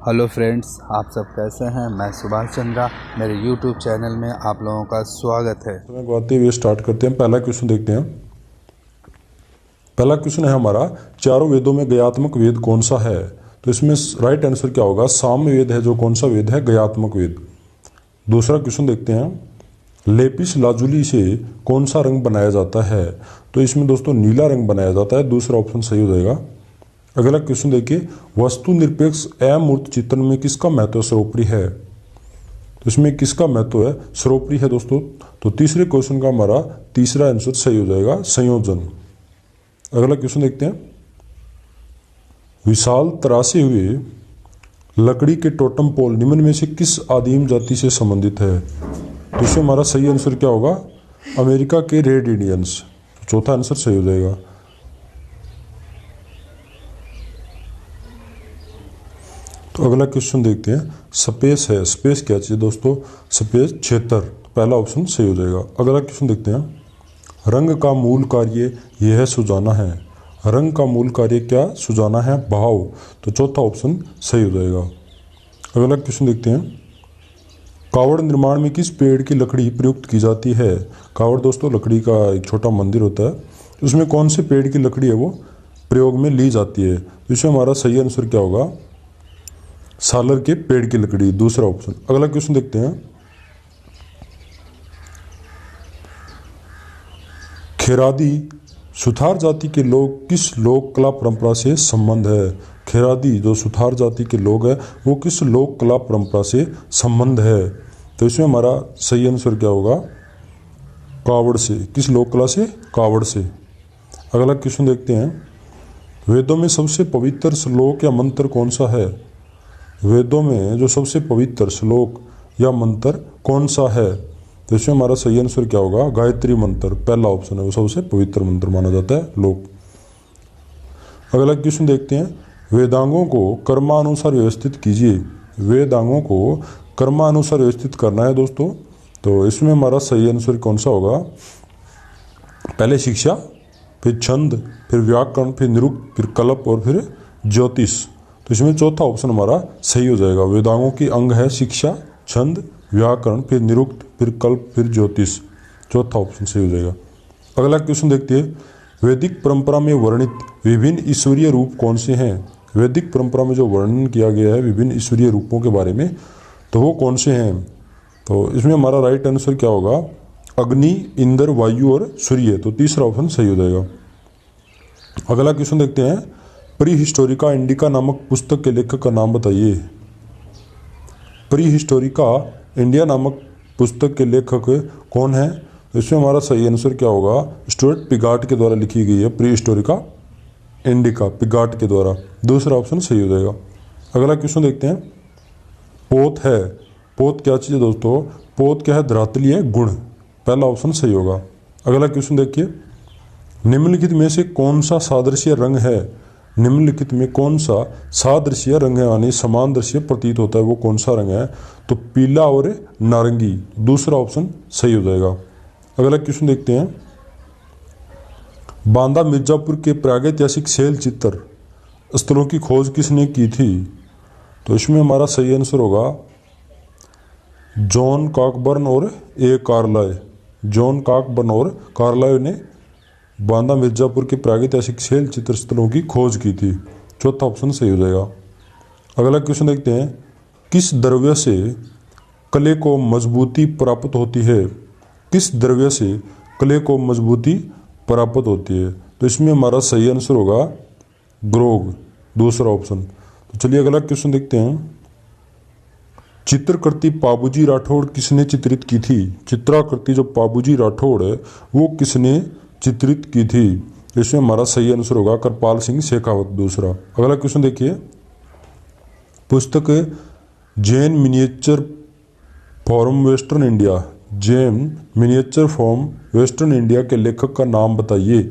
Hello friends, आप सब कैसे हैं। मैं सुभाष चंद्रा, मेरे यूट्यूब चैनल में आप लोगों का स्वागत है। समय गवाते हुए स्टार्ट करते हैं। पहला क्वेश्चन देखते हैं। पहला क्वेश्चन है हमारा, चारों वेदों में गयात्मक वेद कौन सा है। तो इसमें राइट आंसर क्या होगा, साम्य वेद है। जो कौन सा वेद है, गयात्मक वेद। दूसरा क्वेश्चन देखते हैं, लेपिस लाजुली से कौन सा रंग बनाया जाता है। तो इसमें दोस्तों नीला रंग बनाया जाता है। दूसरा ऑप्शन सही हो जाएगा। अगला क्वेश्चन देखिए, वस्तु निरपेक्ष अमूर्त चित्रण में किसका महत्व सर्वोपरि है। तो इसमें किसका महत्व है, सर्वोपरि है दोस्तों। तो तीसरे क्वेश्चन का हमारा तीसरा आंसर सही हो जाएगा, संयोजन। अगला क्वेश्चन देखते हैं, विशाल तरासे हुए लकड़ी के टोटम पोल निम्न में से किस आदिम जाति से संबंधित है। तो इसमें हमारा सही आंसर क्या होगा, अमेरिका के रेड इंडियंस। तो चौथा आंसर सही हो जाएगा। तो अगला क्वेश्चन देखते हैं, स्पेस है। स्पेस क्या चीज़ दोस्तों, स्पेस क्षेत्र। पहला ऑप्शन सही हो जाएगा। अगला क्वेश्चन देखते हैं, रंग का मूल कार्य यह सुझाना है। रंग का मूल कार्य क्या सुझाना है, भाव। तो चौथा ऑप्शन सही हो जाएगा। अगला क्वेश्चन देखते हैं, कावड़ निर्माण में किस पेड़ की लकड़ी प्रयुक्त की जाती है। कावड़ दोस्तों लकड़ी का एक छोटा मंदिर होता है, उसमें कौन से पेड़ की लकड़ी है वो प्रयोग में ली जाती है। तो इसमें हमारा सही आंसर क्या होगा, सालर के पेड़ की लकड़ी। दूसरा ऑप्शन। अगला क्वेश्चन देखते हैं, खेरादी सुथार जाति के लोग किस लोक कला परंपरा से संबंध है। खेरादी जो सुथार जाति के लोग हैं वो किस लोक कला परंपरा से संबंध है। तो इसमें हमारा सही आंसर क्या होगा, कावड़ से। किस लोक कला से, कावड़ से। अगला क्वेश्चन देखते हैं, वेदों में सबसे पवित्र श्लोक या मंत्र कौन सा है। वेदों में जो सबसे पवित्र श्लोक या मंत्र कौन सा है। तो इसमें हमारा सही आंसर क्या होगा, गायत्री मंत्र। पहला ऑप्शन है, वो सबसे पवित्र मंत्र माना जाता है लोक। अगला क्वेश्चन देखते हैं, वेदांगों को कर्मानुसार व्यवस्थित कीजिए। वेदांगों को कर्मानुसार व्यवस्थित करना है दोस्तों। तो इसमें हमारा सही आंसर कौन सा होगा, पहले शिक्षा, फिर छंद, फिर व्याकरण, फिर निरुक्त, फिर कल्प और फिर ज्योतिष। तो इसमें चौथा ऑप्शन हमारा सही हो जाएगा। वेदांगों की अंग है शिक्षा, छंद, व्याकरण, फिर निरुक्त, फिर कल्प, फिर ज्योतिष। चौथा ऑप्शन सही हो जाएगा। अगला क्वेश्चन देखते हैं, वैदिक परंपरा में वर्णित विभिन्न ईश्वरीय रूप कौन से हैं। वैदिक परंपरा में जो वर्णन किया गया है विभिन्न ईश्वरीय रूपों के बारे में, तो वो कौन से हैं। तो इसमें हमारा राइट आंसर क्या होगा, अग्नि, इंद्र, वायु और सूर्य। तो तीसरा ऑप्शन सही हो जाएगा। अगला क्वेश्चन देखते हैं, प्री हिस्टोरिका इंडिका नामक पुस्तक के लेखक का नाम बताइए। प्री हिस्टोरिका इंडिया नामक पुस्तक के लेखक कौन है। इसमें हमारा सही आंसर क्या होगा, स्टुअर्ट पिगाट के द्वारा लिखी गई है प्री हिस्टोरिका इंडिका, पिगाट के द्वारा। दूसरा ऑप्शन सही हो जाएगा। अगला क्वेश्चन देखते हैं, पोत है। पोत क्या चीज़ है दोस्तों, पोत क्या है, धरातली है, गुण। पहला ऑप्शन सही होगा। अगला क्वेश्चन देखिए, निम्नलिखित में से कौन सा सादृश्य रंग है। निम्नलिखित में कौन सा सादृश्य रंग है, यानी समान दृश्य प्रतीत होता है, वो कौन सा रंग है। तो पीला और नारंगी। दूसरा ऑप्शन सही हो जाएगा। अगला क्वेश्चन देखते हैं, बांदा मिर्जापुर के प्रागैतिहासिक शैल चित्र स्थलों की खोज किसने की थी। तो इसमें हमारा सही आंसर होगा जॉन कॉकबर्न और ए कार्लाय। जॉन कॉकबर्न और कार्लाय ने बांदा मिर्जापुर के प्रागैतिहासिक शैल चित्र स्थलों की खोज की थी। चौथा ऑप्शन सही हो जाएगा। अगला क्वेश्चन देखते हैं, किस द्रव्य से कले को मजबूती प्राप्त होती है। किस द्रव्य से कले को मजबूती प्राप्त होती है। तो इसमें हमारा सही आंसर होगा ग्रोग। दूसरा ऑप्शन। तो चलिए अगला क्वेश्चन देखते हैं, चित्रकृति पाबूजी राठौड़ किसने चित्रित की थी। चित्राकृति जो पाबूजी राठौड़ है वो किसने चित्रित की थी। इसमें हमारा सही आंसर होगा कृपाल सिंह शेखावत। दूसरा। अगला क्वेश्चन देखिए, पुस्तक Jain miniature form western India, Jain miniature form western India के लेखक का नाम बताइए।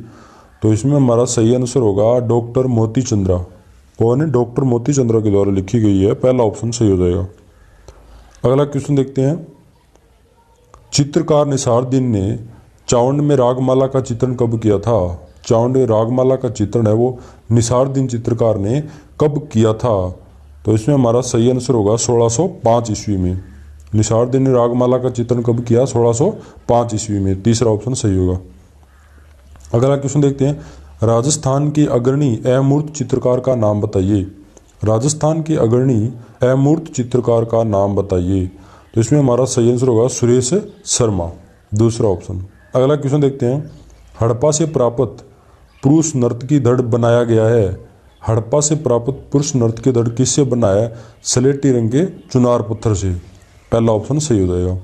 तो इसमें हमारा सही आंसर होगा डॉक्टर मोती चंद्रा। कौन है, डॉक्टर मोती चंद्रा के द्वारा लिखी गई है। पहला ऑप्शन सही हो जाएगा। अगला क्वेश्चन देखते हैं, चित्रकार निसारदीन ने चावंड में रागमाला का चित्रण कब किया था। चावंड रागमाला का चित्रण है वो निसारदीन चित्रकार ने कब किया था। तो इसमें हमारा सही आंसर होगा 1605 ईस्वी में। निसारुद्दीन ने रागमाला का चित्रण कब किया? 1605 ईस्वी में। तीसरा ऑप्शन सही होगा। अगला क्वेश्चन देखते हैं, राजस्थान के अग्रणी अमूर्त चित्रकार का नाम बताइए। राजस्थान के अग्रणी अमूर्त चित्रकार का नाम बताइए। तो इसमें हमारा सही आंसर होगा सुरेश शर्मा, दूसरा ऑप्शन। अगला क्वेश्चन देखते हैं, हड़प्पा से प्राप्त पुरुष नर्तकी धड़ बनाया गया है। हड़प्पा से प्राप्त पुरुष नर्तकी धड़ किससे बनाया है? स्लेटी रंग के चुनार पत्थर से। पहला ऑप्शन सही हो जाएगा।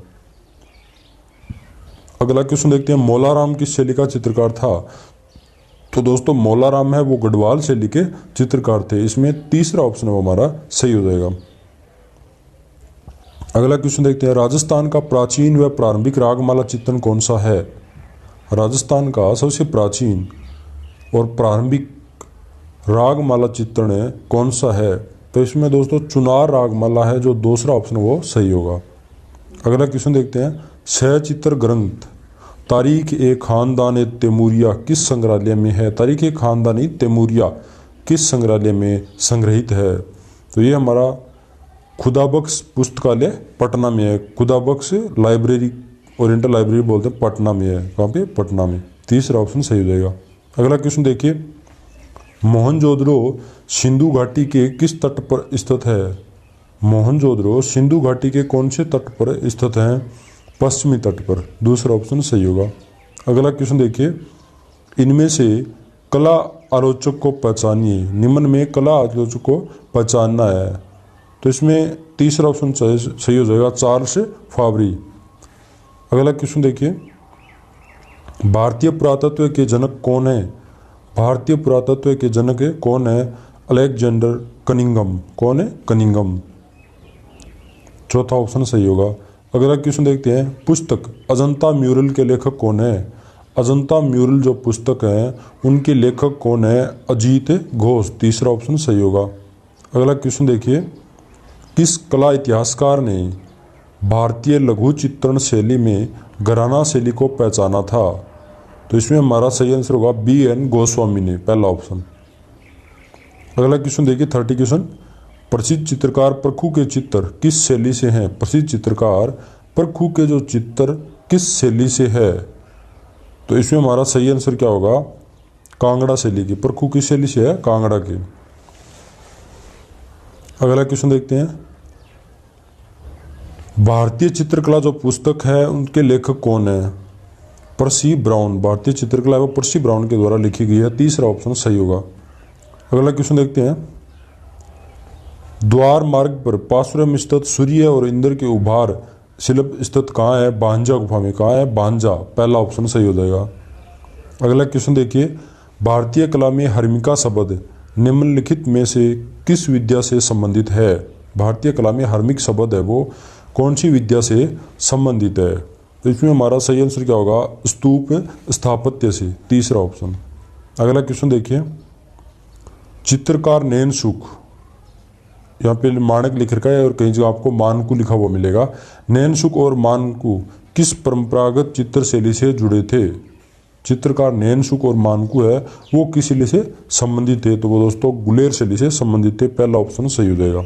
अगला क्वेश्चन देखते हैं, मौलाराम किस शैली का चित्रकार था? तो दोस्तों मौलाराम है वो गढ़वाल शैली के चित्रकार थे। इसमें तीसरा ऑप्शन है वो हमारा सही हो जाएगा। अगला क्वेश्चन देखते हैं, राजस्थान का प्राचीन व प्रारंभिक रागमाला चित्रण कौन सा है? राजस्थान का सबसे प्राचीन और प्रारंभिक रागमाला चित्रण कौन सा है? तो इसमें दोस्तों चुनार रागमाला है, जो दूसरा ऑप्शन वो सही होगा। अगला क्वेश्चन देखते हैं, सचित्र ग्रंथ तारीख ए खानदान तैमूरिया किस संग्रहालय में है? तारीख ए खानदानी तैमूरिया किस संग्रहालय में संग्रहित है? तो ये हमारा खुदाबख्श पुस्तकालय पटना में है। खुदाबख्श लाइब्रेरी, ओरिएंटल लाइब्रेरी बोलते हैं, पटना में है। कहाँ पे? पटना में। तीसरा ऑप्शन सही हो जाएगा। अगला क्वेश्चन देखिए, मोहनजोदड़ो सिंधु घाटी के किस तट पर स्थित है? मोहनजोदड़ो सिंधु घाटी के कौन से तट पर स्थित हैं? पश्चिमी तट पर। दूसरा ऑप्शन सही होगा। अगला क्वेश्चन देखिए, इनमें से कला आलोचक को पहचानिए। निम्न में कला आलोचक को पहचानना है। तो इसमें तीसरा ऑप्शन सही हो जाएगा, चार्ल्स फावरी। अगला क्वेश्चन देखिए, भारतीय पुरातत्व के जनक कौन है? भारतीय पुरातत्व के जनक कौन है? Alexander Cunningham. कौन है? कनिंघम। चौथा ऑप्शन सही होगा। अगला क्वेश्चन देखते हैं, पुस्तक अजंता म्यूरल के लेखक कौन है? अजंता म्यूरल जो पुस्तक है उनके लेखक कौन है? अजीत घोष। तीसरा ऑप्शन सही होगा। अगला क्वेश्चन देखिए, किस कला इतिहासकार ने भारतीय लघु चित्रण शैली में घराना शैली को पहचाना था? तो इसमें हमारा सही आंसर होगा BN गोस्वामी ने, पहला ऑप्शन। अगला क्वेश्चन देखिए, 30 क्वेश्चन, प्रसिद्ध चित्रकार प्रखु के चित्र किस शैली से हैं? प्रसिद्ध चित्रकार प्रखु के जो चित्र किस शैली से है? तो इसमें हमारा सही आंसर क्या होगा? कांगड़ा शैली की। प्रखु की शैली से है कांगड़ा की। अगला क्वेश्चन देखते हैं, भारतीय चित्रकला जो पुस्तक है उनके लेखक कौन है? पर्सी ब्राउन। भारतीय चित्रकला वो पर्सी ब्राउन के द्वारा लिखी गई है। तीसरा ऑप्शन सही होगा। अगला क्वेश्चन देखते हैं, द्वार मार्ग पर पार्श्व में स्थित सूर्य और इंद्र के उभार शिल्प स्थित कहाँ है? बांजा गुफा में। कहाँ है? बांजा। पहला ऑप्शन सही हो जाएगा। अगला क्वेश्चन देखिए, भारतीय कला में हर्मिका शब्द निम्नलिखित में से किस विद्या से संबंधित है? भारतीय कला में हर्मिक शब्द है वो कौन सी विद्या से संबंधित है? तो इसमें हमारा सही आंसर क्या होगा? स्तूप स्थापत्य से। तीसरा ऑप्शन। अगला क्वेश्चन देखिए, चित्रकार नैन सुख, यहाँ पे माणक लिख रखा है और कहीं जगह आपको मानकू लिखा हुआ मिलेगा। नैन सुख और मानकू किस परंपरागत चित्र शैली से जुड़े थे? चित्रकार नैन सुख और मानकू है वो किस शैली से संबंधित थे? तो वो दोस्तों गुलेर शैली से संबंधित थे। पहला ऑप्शन सही हो जाएगा।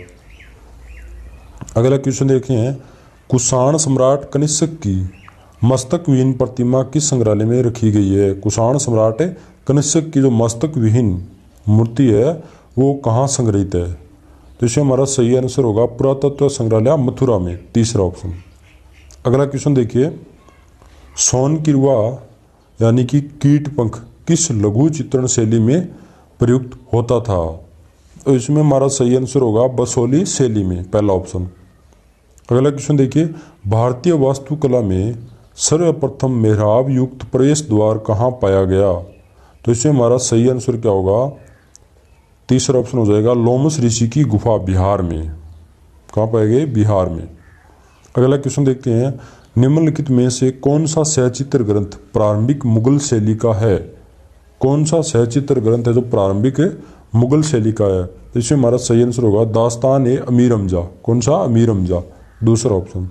अगला क्वेश्चन देखें, कुषाण सम्राट कनिष्क की मस्तक विहीन प्रतिमा किस संग्रहालय में रखी गई है? कुषाण सम्राट कनिष्क की जो मस्तक विहीन मूर्ति है वो कहाँ संग्रहित है? तो इसमें हमारा सही आंसर होगा पुरातत्व संग्रहालय मथुरा में। तीसरा ऑप्शन। अगला क्वेश्चन देखिए, सोन किरवा यानी कि कीट पंख किस लघु चित्रण शैली में प्रयुक्त होता था? तो इसमें हमारा सही आंसर होगा बसोली शैली में। पहला ऑप्शन। अगला क्वेश्चन देखिए, भारतीय वास्तुकला में सर्वप्रथम मेहराब युक्त प्रवेश द्वार कहाँ पाया गया? तो इसमें हमारा सही आंसर क्या होगा? तीसरा ऑप्शन हो जाएगा लोमस ऋषि की गुफा, बिहार में। कहाँ पाए गए? बिहार में। अगला क्वेश्चन देखते हैं, निम्नलिखित में से कौन सा सचित्र ग्रंथ प्रारंभिक मुगल शैली का है? कौन सा सचित्र ग्रंथ है जो प्रारंभिक मुगल शैली का है? तो इसमें हमारा सही आंसर होगा दास्तान ए अमीर हमजा। कौन सा? अमीर हमजा। दूसरा ऑप्शन।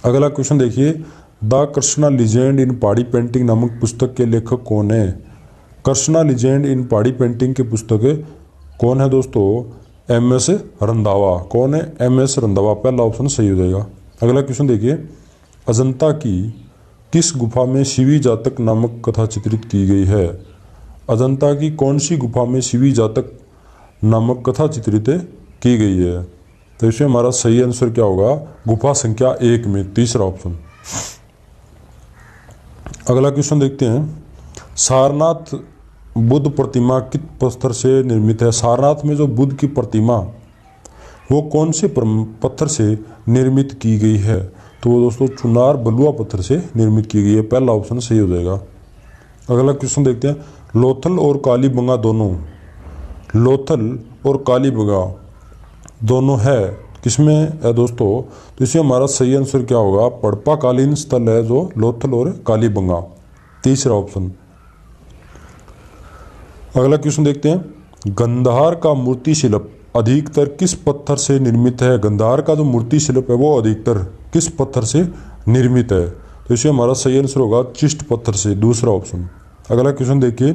अगला क्वेश्चन देखिए, द कृष्णा लीजेंड इन पहाड़ी पेंटिंग नामक पुस्तक के लेखक कौन है? कृष्णा लीजेंड इन पहाड़ी पेंटिंग की पुस्तक कौन है दोस्तों? MS रंधावा। कौन है? MS रंधावा। पहला ऑप्शन सही हो जाएगा। अगला क्वेश्चन देखिए, अजंता की किस गुफा में शिवी जातक नामक कथा चित्रित की गई है? अजंता की कौन सी गुफा में शिवी जातक नामक कथा चित्रित की गई है? तो इसमें हमारा सही आंसर क्या होगा? गुफा संख्या 1 में, तीसरा ऑप्शन। अगला क्वेश्चन देखते हैं, सारनाथ बुद्ध प्रतिमा किस पत्थर से निर्मित है? सारनाथ में जो बुद्ध की प्रतिमा वो कौन से पत्थर से निर्मित की गई है? तो वो दोस्तों चुनार बलुआ पत्थर से निर्मित की गई है। पहला ऑप्शन सही हो जाएगा। अगला क्वेश्चन देखते हैं, लोथल और कालीबंगा दोनों, लोथल और कालीबंगा दोनों है किसमें है दोस्तों? तो इसमें हमारा सही आंसर क्या होगा? पड़पा कालीन स्थल है जो लोथल और कालीबंगा, तीसरा ऑप्शन। अगला क्वेश्चन देखते हैं, गंधार का मूर्ति शिल्प अधिकतर किस पत्थर से निर्मित है? गंधार का जो मूर्ति शिल्प है वो अधिकतर किस पत्थर से निर्मित है? तो इसमें हमारा सही आंसर होगा चिष्ट पत्थर से, दूसरा ऑप्शन। अगला क्वेश्चन देखिए,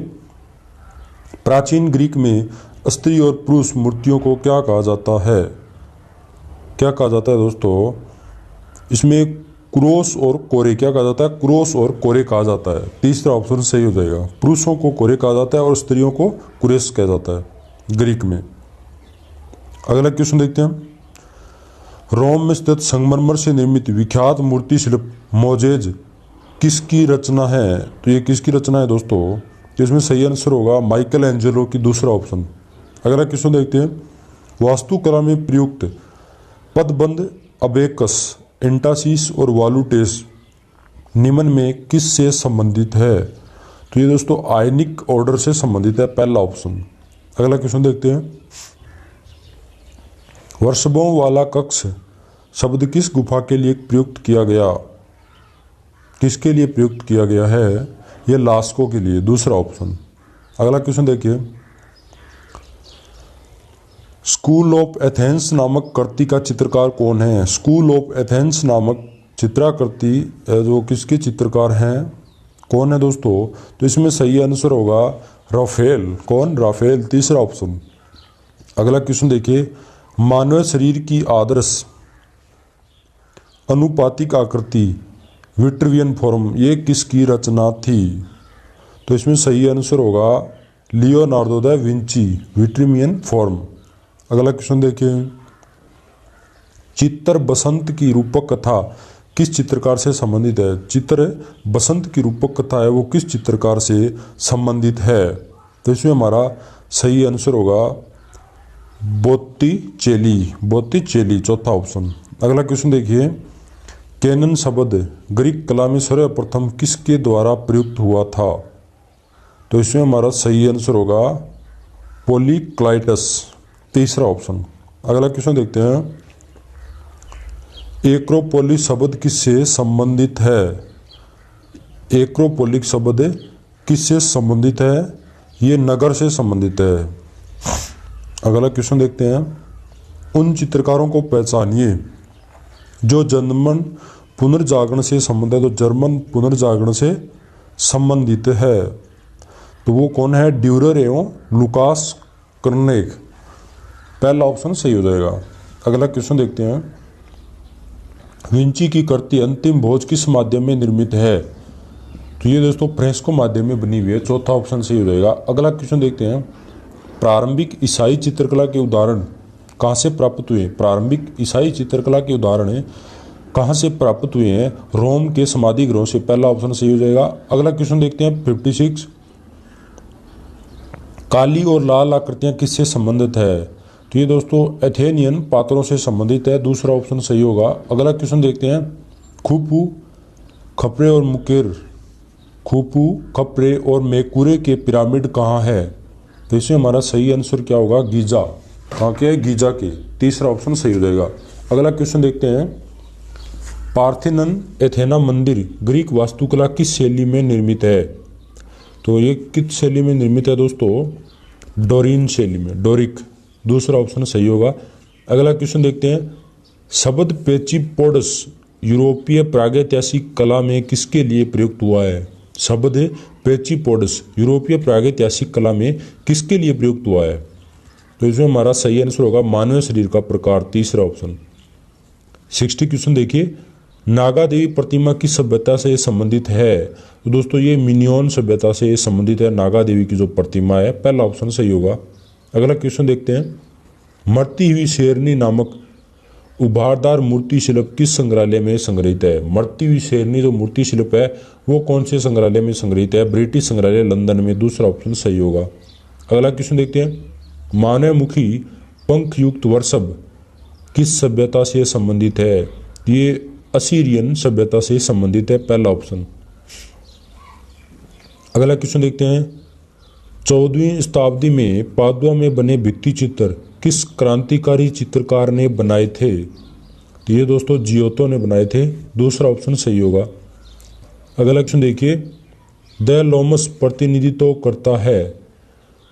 प्राचीन ग्रीक में स्त्री और पुरुष मूर्तियों को क्या कहा जाता है? क्या कहा जाता है दोस्तों? इसमें क्रोस और कोरे क्या कहा जाता है? क्रोस और कोरे कहा जाता है, तीसरा ऑप्शन सही हो जाएगा। पुरुषों को कोरे कहा जाता है और स्त्रियों को कुरेस कहा जाता है ग्रीक में। अगला क्वेश्चन देखते हैं, रोम में स्थित संगमरमर से निर्मित विख्यात मूर्ति शिल्प मोजेज किसकी रचना है? तो ये किसकी रचना है दोस्तों? तो इसमें सही आंसर होगा माइकल एंजेलो की, दूसरा ऑप्शन। अगला क्वेश्चन देखते हैं, वास्तुकला में प्रयुक्त पदबंध अबेकस, एंटासिस और वालुटेस निम्न में किस से संबंधित है? तो ये दोस्तों आयनिक ऑर्डर से संबंधित है, पहला ऑप्शन। अगला क्वेश्चन देखते हैं, वर्षभों वाला कक्ष शब्द किस गुफा के लिए प्रयुक्त किया गया? किसके लिए प्रयुक्त किया गया है? यह लास्को के लिए, दूसरा ऑप्शन। अगला क्वेश्चन देखिए, स्कूल ऑफ एथेंस नामक कृति का चित्रकार कौन है? स्कूल ऑफ एथेंस नामक चित्राकृति जो किसके चित्रकार हैं, कौन है दोस्तों? तो इसमें सही आंसर होगा राफेल। कौन? राफेल, तीसरा ऑप्शन। अगला क्वेश्चन देखिए, मानव शरीर की आदर्श अनुपातिक आकृति विट्रुवियन फॉर्म ये किसकी रचना थी? तो इसमें सही आंसर होगा लियोनार्डो दा विंची, विट्रुवियन फॉर्म। अगला क्वेश्चन देखिए, चित्र बसंत की रूपक कथा किस चित्रकार से संबंधित है? चित्र बसंत की रूपक कथा है वो किस चित्रकार से संबंधित है? तो इसमें हमारा सही आंसर होगा बोत्तिचेली, बोत्तिचेली, चौथा ऑप्शन। अगला क्वेश्चन देखिए, कैनन शब्द ग्रीक कला में सर्वप्रथम किसके द्वारा प्रयुक्त हुआ था? तो इसमें हमारा सही आंसर होगा पोलीक्लाइटस, तीसरा ऑप्शन। अगला क्वेश्चन देखते हैं, एक्रोपोलिस शब्द किससे संबंधित है? एक्रोपोलिक शब्द किससे संबंधित है? ये नगर से संबंधित है। अगला क्वेश्चन देखते हैं, उन चित्रकारों को पहचानिए जो जर्मन पुनर्जागरण से संबंधित है। तो जर्मन पुनर्जागरण से संबंधित है तो वो कौन है? ड्यूरर एवं लुकास कर्नेग, पहला ऑप्शन सही हो जाएगा। अगला क्वेश्चन देखते हैं, विंची की कृति अंतिम भोज किस माध्यम में निर्मित है? तो ये दोस्तों फ्रेस्को माध्यम में बनी हुई है, चौथा ऑप्शन सही हो जाएगा। अगला क्वेश्चन देखते हैं, प्रारंभिक ईसाई चित्रकला के उदाहरण कहाँ से प्राप्त हुए? प्रारंभिक ईसाई चित्रकला के उदाहरण कहाँ से प्राप्त हुए हैं? रोम के समाधि गृहों से, पहला ऑप्शन सही हो जाएगा। अगला क्वेश्चन देखते हैं 56, काली और लाल आकृतियाँ किससे संबंधित है? तो ये दोस्तों एथेनियन पात्रों से संबंधित है, दूसरा ऑप्शन सही होगा। अगला क्वेश्चन देखते हैं, खुफू खपरे और मुकेर, खुफू खपरे और मेकुरे के पिरामिड कहाँ है? तो इसमें हमारा सही आंसर क्या होगा? गीजा, कहाँ के? गीजा के, तीसरा ऑप्शन सही हो जाएगा। अगला क्वेश्चन देखते हैं, पार्थेनन एथेना मंदिर ग्रीक वास्तुकला किस शैली में निर्मित है? तो ये किस शैली में निर्मित है दोस्तों? डोरिन शैली में, डोरिक, दूसरा ऑप्शन सही होगा। अगला क्वेश्चन देखते हैं, शब्द पेचिपोडस यूरोपीय प्रागैतिहासिक कला में किसके लिए प्रयुक्त हुआ है? शब्द पेचिपोडस यूरोपीय प्रागैतिहासिक कला में किसके लिए प्रयुक्त हुआ है? तो इसमें हमारा सही आंसर होगा मानव शरीर का प्रकार, तीसरा ऑप्शन। 60 क्वेश्चन देखिए, नागा देवी प्रतिमा किस सभ्यता से संबंधित है? तो दोस्तों ये मिनियोन सभ्यता से संबंधित है नागा देवी की जो प्रतिमा है, पहला ऑप्शन सही होगा। अगला क्वेश्चन देखते हैं, मरती हुई शेरनी नामक उभारदार मूर्ति शिल्प किस संग्रहालय में संग्रहित है? मरती हुई शेरनी जो मूर्ति शिल्प है वो कौन से संग्रहालय में संग्रहित है? ब्रिटिश संग्रहालय लंदन में, दूसरा ऑप्शन सही होगा। अगला क्वेश्चन देखते हैं, मानवमुखी पंख युक्त वर्षभ किस सभ्यता से संबंधित है? ये असीरियन सभ्यता से संबंधित है, पहला ऑप्शन। अगला क्वेश्चन देखते हैं, 14वीं शताब्दी में पादुआ में बने भित्ति चित्र किस क्रांतिकारी चित्रकार ने बनाए थे? तो ये दोस्तों जियोतो ने बनाए थे, दूसरा ऑप्शन सही होगा। अगला क्वेश्चन देखिए, द लोमस प्रतिनिधित्व करता है?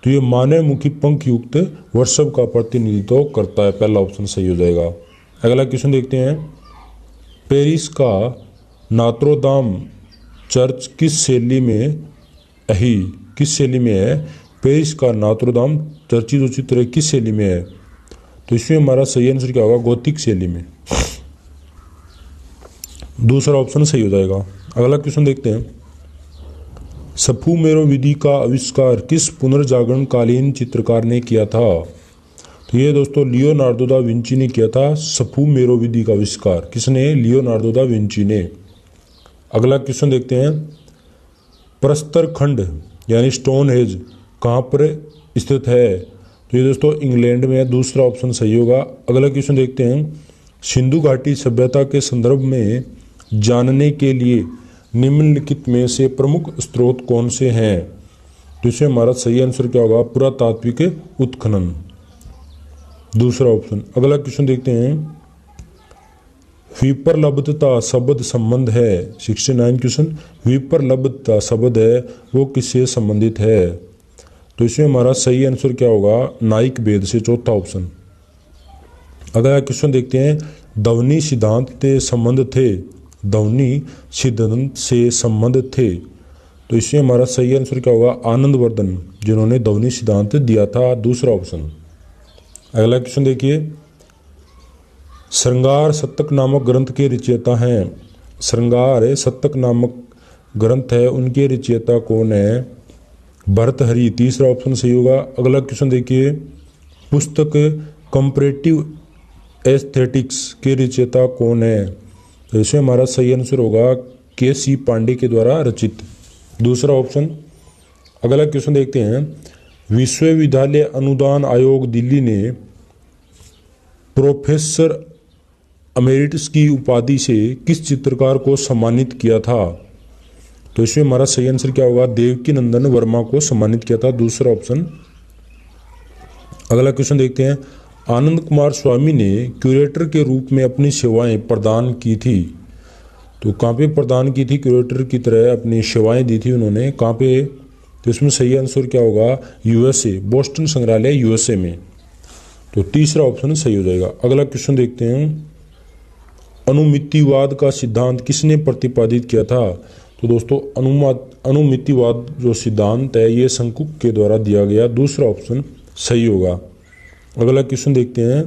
तो ये मानवमुखी पंख युक्त वर्षभ का प्रतिनिधित्व करता है, पहला ऑप्शन सही हो जाएगा। अगला क्वेश्चन देखते हैं, पेरिस का नात्रोदाम चर्च किस शैली में किस शैली में है? पेरिस का नात्रोदाम चर्च जो चित्र है किस शैली में है? तो इसमें हमारा सही आंसर क्या होगा? गोथिक शैली में, दूसरा ऑप्शन सही हो जाएगा। अगला क्वेश्चन देखते हैं, सफुमेरो विधि का आविष्कार किस पुनर्जागरण कालीन चित्रकार ने किया था? तो ये दोस्तों लियोनार्दो दा विंची ने किया था सफुमेरो विधि का आविष्कार। किसने? लियोनार्दो दा विंची ने। अगला क्वेश्चन देखते हैं, प्रस्तर खंड यानी स्टोन हेज कहाँ पर स्थित है? तो ये दोस्तों इंग्लैंड में है, दूसरा ऑप्शन सही होगा। अगला क्वेश्चन देखते हैं, सिंधु घाटी सभ्यता के संदर्भ में जानने के लिए निम्नलिखित में से प्रमुख स्रोत कौन से हैं? तो इसमें हमारा सही आंसर क्या होगा? पुरातात्विक उत्खनन, दूसरा ऑप्शन। अगला क्वेश्चन देखते हैं, विप्रलब्धता शब्द संबंध है? 69 क्वेश्चन, विप्रलब्धता शब्द है वो किससे संबंधित है? तो इसमें हमारा सही आंसर क्या होगा? नाइक वेद से, चौथा ऑप्शन। अगला क्वेश्चन देखते हैं, ध्वनि सिद्धांत से संबंध थे? ध्वनि सिद्धांत से संबंध थे, तो इसमें हमारा सही आंसर क्या होगा? आनंदवर्धन, जिन्होंने ध्वनि सिद्धांत दिया था, दूसरा ऑप्शन। अगला क्वेश्चन देखिए, श्रृंगार शतक नामक ग्रंथ के रचयिता हैं? श्रृंगार शतक नामक ग्रंथ है, उनके रचयिता कौन है? भर्तृहरि, तीसरा ऑप्शन सही होगा। अगला क्वेश्चन देखिए, पुस्तक कंपैरेटिव एस्थेटिक्स के रचयिता कौन है? तो इसमें हमारा सही आंसर होगा के.सी. पांडे के द्वारा रचित, दूसरा ऑप्शन। अगला क्वेश्चन देखते हैं, विश्वविद्यालय अनुदान आयोग दिल्ली ने प्रोफेसर अमेरिटस की उपाधि से किस चित्रकार को सम्मानित किया था? तो इसमें हमारा सही आंसर क्या होगा? देवकी नंदन वर्मा को सम्मानित किया था, दूसरा ऑप्शन। अगला क्वेश्चन देखते हैं, आनंद कुमार स्वामी ने क्यूरेटर के रूप में अपनी सेवाएं प्रदान की थी? तो कहाँ पे प्रदान की थी? क्यूरेटर की तरह अपनी सेवाएं दी थी उन्होंने, कहाँ पे? तो इसमें सही आंसर क्या होगा? यूएसए, बोस्टन संग्रहालय यूएसए में, तो तीसरा ऑप्शन सही हो जाएगा। अगला क्वेश्चन देखते हैं, अनुमितिवाद का सिद्धांत किसने प्रतिपादित किया था? तो दोस्तों अनुमितिवाद जो सिद्धांत है ये शंकुक के द्वारा दिया गया, दूसरा ऑप्शन सही होगा। अगला क्वेश्चन देखते हैं,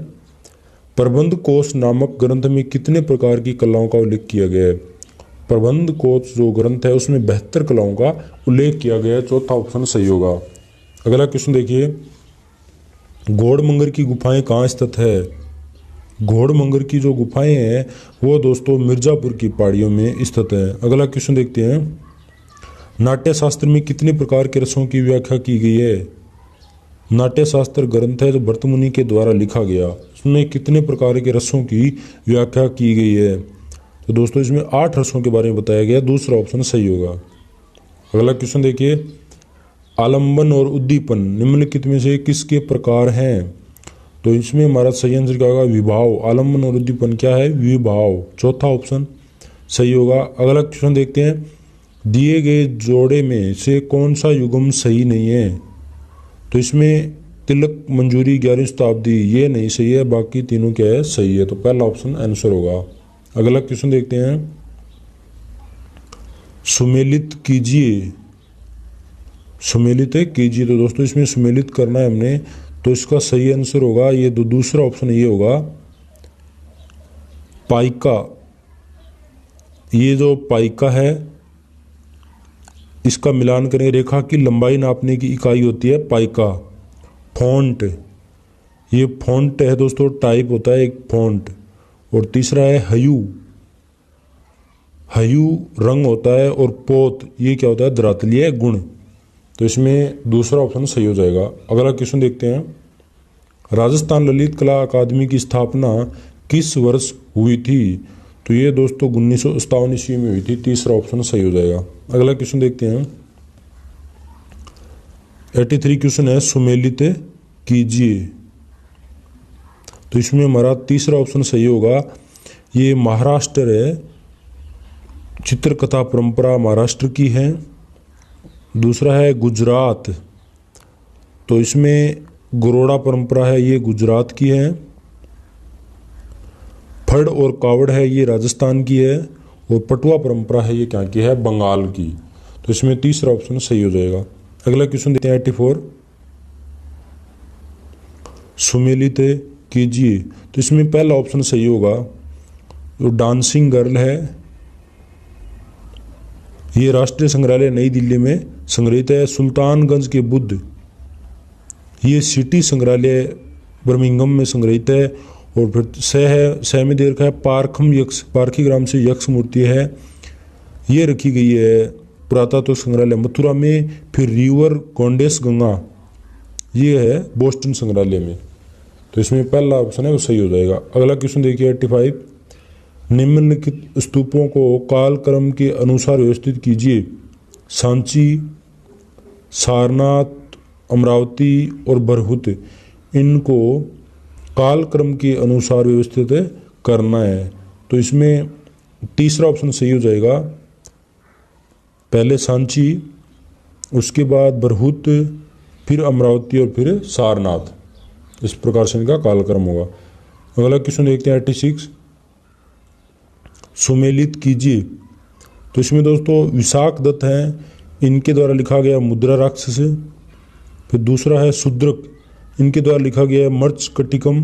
प्रबंध कोश नामक ग्रंथ में कितने प्रकार की कलाओं का उल्लेख किया गया है? प्रबंध कोश जो ग्रंथ है उसमें 72 कलाओं का उल्लेख किया गया है, चौथा ऑप्शन सही होगा। अगला क्वेश्चन देखिए, घोड़मंगर की गुफाएं कहाँ स्थित है? घोड़मंगर की जो गुफाएं हैं वो दोस्तों मिर्जापुर की पहाड़ियों में स्थित है। अगला क्वेश्चन देखते हैं, नाट्य शास्त्र में कितने प्रकार के रसों की व्याख्या की गई है? नाट्य शास्त्र ग्रंथ है जो भर्तृमुनि के द्वारा लिखा गया, उसमें कितने प्रकार के रसों की व्याख्या की गई है? तो दोस्तों इसमें 8 रसों के बारे में बताया गया, दूसरा ऑप्शन सही होगा। अगला क्वेश्चन देखिए, आलंबन और उद्दीपन निम्नलिखित में से किसके प्रकार हैं? तो इसमें हमारा सही आंसर क्या होगा? विभाव। आलंबन और उद्दीपन क्या है? विभाव, चौथा ऑप्शन सही होगा। अगला क्वेश्चन देखते हैं, दिए गए जोड़े में से कौन सा युग्म सही नहीं है? तो इसमें तिलक मंजूरी 11वीं शताब्दी ये नहीं सही है, बाकी तीनों क्या है? सही है, तो पहला ऑप्शन आंसर होगा। अगला क्वेश्चन देखते हैं, सुमेलित कीजिए। सुमेलित कीजिए, तो दोस्तों इसमें सुमेलित करना है हमने, तो इसका सही आंसर होगा ये दूसरा ऑप्शन ये होगा पाइका। ये जो पाइका है इसका मिलान करें, रेखा की लंबाई नापने की इकाई होती है पाइका। फॉन्ट, ये फॉन्ट है दोस्तों, टाइप होता है एक फॉन्ट। और तीसरा है हयू, हयू रंग होता है। और पोत ये क्या होता है, धरातलीय गुण। तो इसमें दूसरा ऑप्शन सही हो जाएगा। अगला क्वेश्चन देखते हैं, राजस्थान ललित कला अकादमी की स्थापना किस वर्ष हुई थी? तो ये दोस्तों 1957 ईस्वी में हुई थी। तीसरा ऑप्शन सही हो जाएगा। अगला क्वेश्चन देखते हैं, 83 क्वेश्चन है, सुमेलित कीजिए। तो इसमें हमारा तीसरा ऑप्शन सही होगा। ये महाराष्ट्र है, चित्रकथा परंपरा महाराष्ट्र की है। दूसरा है गुजरात, तो इसमें गरोड़ा परंपरा है, ये गुजरात की है। फड़ और कावड़ है, ये राजस्थान की है। और पटुआ परंपरा है, ये क्या की है, बंगाल की। तो इसमें तीसरा ऑप्शन सही हो जाएगा। अगला क्वेश्चन देखते हैं 84, सुमेलित कीजिए। तो इसमें पहला ऑप्शन सही होगा, जो डांसिंग गर्ल है, ये राष्ट्रीय संग्रहालय नई दिल्ली में संग्रहित है। सुल्तानगंज के बुद्ध, ये सिटी संग्रहालय बर्मिंघम में संग्रहित है। और फिर सह में दे रखा है पारखम यक्ष, पारखी ग्राम से यक्ष मूर्ति है, ये रखी गई है पुरातत्व संग्रहालय मथुरा में। फिर रिवर गोंडेस गंगा, ये है बोस्टन संग्रहालय में। तो इसमें पहला ऑप्शन है वो सही हो जाएगा। अगला क्वेश्चन देखिए 85, निम्नलिखित स्तूपों को कालक्रम के अनुसार व्यवस्थित कीजिए। सांची, सारनाथ, अमरावती और बरहुत, इनको कालक्रम के अनुसार व्यवस्थित करना है। तो इसमें तीसरा ऑप्शन सही हो जाएगा। पहले सांची, उसके बाद बरहुत, फिर अमरावती और फिर सारनाथ। इस प्रकार से इनका कालक्रम होगा। अगला क्वेश्चन देखते हैं 86, सुमेलित कीजिए। तो इसमें दोस्तों विशाख दत्त हैं, इनके द्वारा लिखा गया मुद्रा राक्षस। फिर दूसरा है शूद्रक, इनके द्वारा लिखा गया मर्च कटिकम।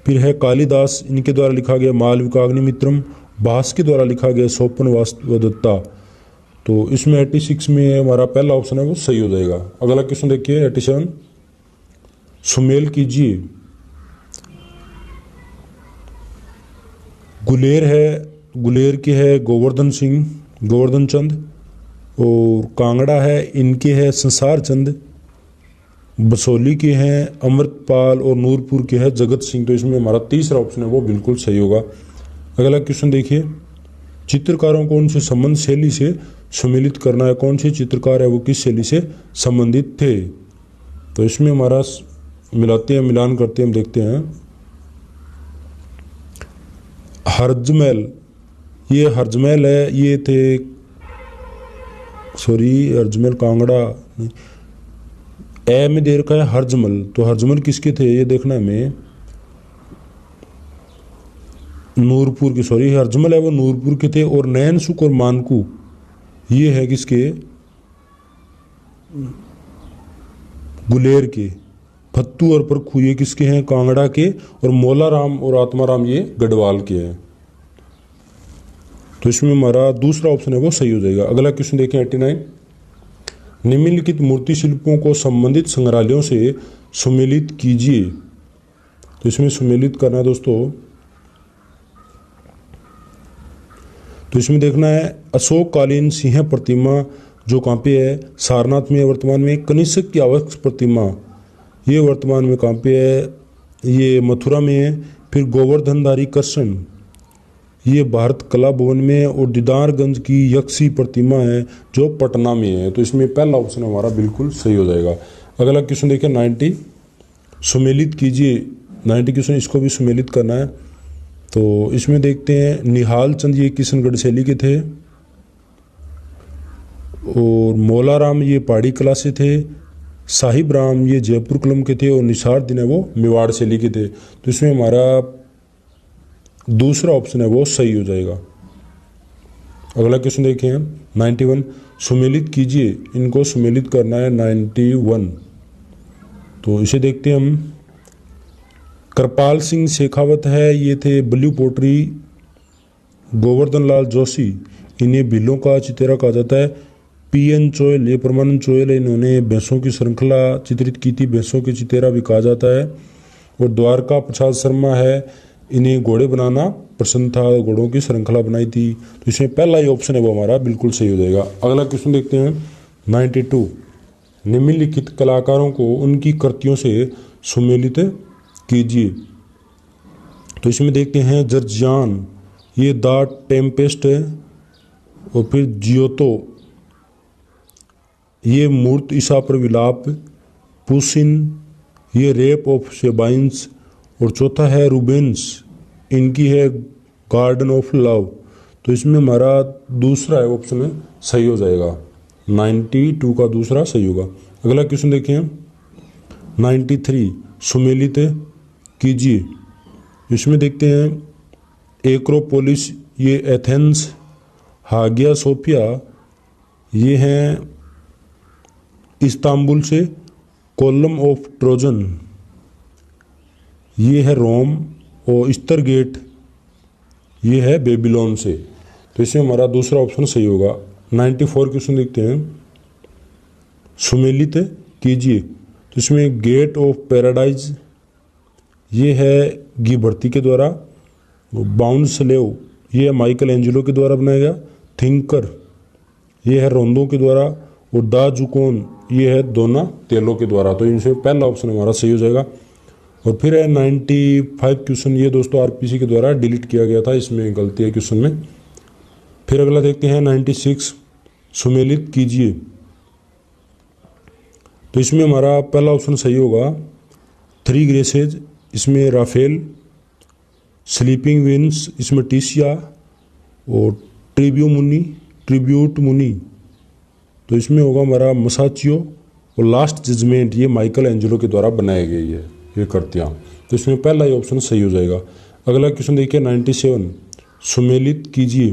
फिर है कालिदास, इनके द्वारा लिखा गया मालविकाग्निमित्रम। भास के द्वारा लिखा गया सोपन वास्तवदत्ता। तो इसमें 86 में हमारा पहला ऑप्शन है वो सही हो जाएगा। अगला क्वेश्चन देखिए 87, सुमेल कीजिए। गुलेर है, गुलेर के है गोवर्धन सिंह, गोवर्धन चंद। और कांगड़ा है, इनके है संसार चंद। बसोली के हैं अमृतपाल और नूरपुर के हैं जगत सिंह। तो इसमें हमारा तीसरा ऑप्शन है वो बिल्कुल सही होगा। अगला क्वेश्चन देखिए, चित्रकारों को उनसे संबंध शैली से सुमेलित करना है। कौन से चित्रकार है वो किस शैली से संबंधित थे? तो इसमें हमारा मिलाते हैं, मिलान करते हैं, हम देखते हैं। हरजमैल, ये हरजमैल है, ये थे, सॉरी हरजमैल कांगड़ा, ए में दे रखा है हरजमल। तो हरजमल किसके थे ये देखना है हमें, नूरपुर के, सॉरी हरजमल है वो नूरपुर के थे। और नैन सुख और मानकू ये है किसके, गुलेर के। फत्तू और परखू ये किसके हैं, कांगड़ा के। और मोलाराम और आत्माराम ये गढ़वाल के हैं। तो इसमें हमारा दूसरा ऑप्शन है वो सही हो जाएगा। अगला क्वेश्चन देखें 89, निम्नलिखित मूर्ति शिल्पों को संबंधित संग्रहालयों से सुमेलित कीजिए। तो इसमें सुमेलित करना है दोस्तों, तो इसमें देखना है अशोक कालीन सिंह प्रतिमा जो कहाँ पे है, सारनाथ में है वर्तमान में। कनिष्क की आवक्ष प्रतिमा ये वर्तमान में कहाँ पे है, ये मथुरा में है। फिर गोवर्धनधारी कृष्ण ये भारत कला भवन में है। और दीदारगंज की यक्षी प्रतिमा है जो पटना में है। तो इसमें पहला ऑप्शन हमारा बिल्कुल सही हो जाएगा। अगला क्वेश्चन देखिए 90, सुमेलित कीजिए। 90 क्वेश्चन इसको भी सुमेलित करना है। तो इसमें देखते हैं निहाल चंद ये किशनगढ़ शैली के थे। और मोलाराम ये पहाड़ी कला से थे। साहिब राम ये जयपुर कलम के थे। और निसार दिन है वो मेवाड़ शैली के थे। तो इसमें हमारा दूसरा ऑप्शन है वो सही हो जाएगा। अगला क्वेश्चन देखिए हम 91, सुमेलित कीजिए। इनको सुमेलित करना है 91। तो इसे देखते हैं हम। कृपाल सिंह शेखावत है, ये थे ब्लू पोट्री। गोवर्धन लाल जोशी, इन्हें भीलों का चितेरा कहा जाता है। पीएन चोयल, ये परमानंद चोयल है, इन्होंने भैंसों की श्रृंखला चित्रित की थी, भैंसों की चितेरा भी कहा जाता है। और द्वारका प्रसाद शर्मा है, इन्हें घोड़े बनाना पसंद था, घोड़ों की श्रृंखला बनाई थी। तो इसमें पहला ही ऑप्शन है वो हमारा बिल्कुल सही हो जाएगा। अगला क्वेश्चन देखते हैं 92। निम्नलिखित कलाकारों को उनकी कृतियों से सुमेलित कीजिए। तो इसमें देखते हैं जर्जियान, ये द टेम्पेस्ट है। और फिर जियोतो, ये मूर्त ईसा पर विलाप। पुसिन, ये रेप ऑफ सेबाइंस। और चौथा है रूबेंस, इनकी है गार्डन ऑफ लव। तो इसमें हमारा दूसरा है ऑप्शन है सही हो जाएगा, 92 का दूसरा सही होगा। अगला क्वेश्चन देखें 93, सुमेलित कीजिए। इसमें देखते हैं एक्रोपोलिस, ये एथेंस। हागिया सोफिया, ये हैं इस्तांबुल से। कोलम ऑफ ट्रोजन, ये है रोम। और ईस्टर गेट, ये है बेबीलोन से। तो इसमें हमारा दूसरा ऑप्शन सही होगा। 94 क्वेश्चन देखते हैं, सुमेलित कीजिए। तो इसमें गेट ऑफ पैराडाइज, ये है गी भर्ती के द्वारा। बाउंड स्लेव, ये है माइकल एंजेलो के द्वारा बनाया गया। थिंकर, ये है रोंदो के द्वारा। और दा जुकोन, ये है दोना तेलो के द्वारा। तो इनसे पहला ऑप्शन हमारा सही हो जाएगा। और फिर है 95 क्वेश्चन, ये दोस्तों आरपीसी के द्वारा डिलीट किया गया था, इसमें गलती है क्वेश्चन में। फिर अगला देखते हैं 96, सुमेलित कीजिए। तो इसमें हमारा पहला ऑप्शन सही होगा, 3 ग्रेसेज, इसमें राफेल। स्लीपिंग विंस, इसमें टीसिया। और ट्रिब्यूट मुनी, तो इसमें होगा हमारा मसाचियो। और लास्ट जजमेंट, ये माइकल एंजेलो के द्वारा बनाई गई है ये कृतियाँ। तो इसमें पहला ही ऑप्शन सही हो जाएगा। अगला क्वेश्चन देखिए 97, सुमेलित कीजिए।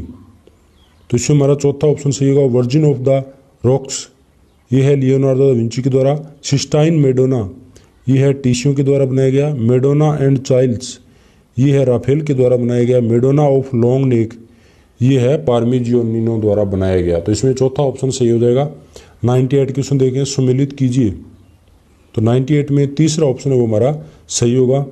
तो इसमें हमारा चौथा ऑप्शन सही होगा, वर्जिन ऑफ द रॉक्स, ये है लियोनार्डो दा विंची के द्वारा। सिस्टाइन मेडोना, ये है टीसियो के द्वारा बनाया गया। मेडोना एंड चाइल्ड्स, ये है राफेल के द्वारा बनाया गया। मेडोना ऑफ लॉन्ग नेक, ये है पार्मिजियोनिनो द्वारा बनाया गया। तो इसमें चौथा ऑप्शन सही हो जाएगा। 98 क्वेश्चन देखें, सुमेलित कीजिए। तो 98 में तीसरा ऑप्शन है वो हमारा सही होगा।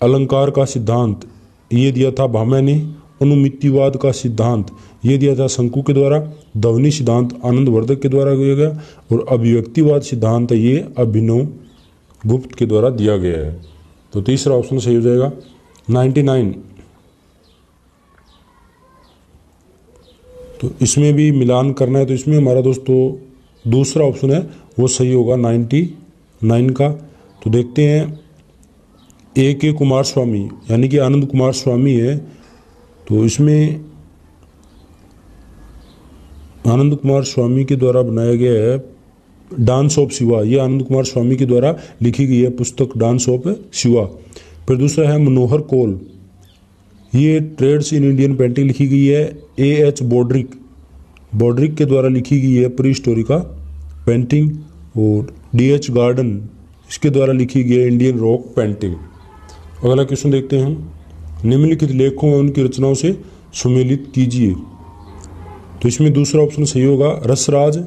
अलंकार का सिद्धांत, ये दिया था भामे ने। अनुमितिवाद का सिद्धांत, ये दिया था शंकु के द्वारा। ध्वनि सिद्धांत आनंदवर्धक के द्वारा दिया गया। और अभिव्यक्तिवाद सिद्धांत है, ये अभिनव गुप्त के द्वारा दिया गया है। तो तीसरा ऑप्शन सही हो जाएगा। 99, तो इसमें भी मिलान करना है। तो इसमें हमारा दोस्तों दूसरा ऑप्शन है वो सही होगा, 99 का। तो देखते हैं A.K. कुमार स्वामी, यानी कि आनंद कुमार स्वामी है। तो इसमें आनंद कुमार स्वामी के द्वारा बनाया गया है डांस ऑफ शिवा, ये आनंद कुमार स्वामी के द्वारा लिखी गई है पुस्तक डांस ऑफ शिवा। फिर दूसरा है मनोहर कौल, ये ट्रेड्स इन इंडियन पेंटिंग लिखी गई है A.H. बॉड्रिक के द्वारा लिखी गई है प्री हिस्टोरिका पेंटिंग। और D.H. गार्डन, इसके द्वारा लिखी गई है इंडियन रॉक पेंटिंग। अगला क्वेश्चन देखते हैं, निम्नलिखित लेखों और उनकी रचनाओं से सुमेलित कीजिए। तो इसमें दूसरा ऑप्शन सही होगा, रसराज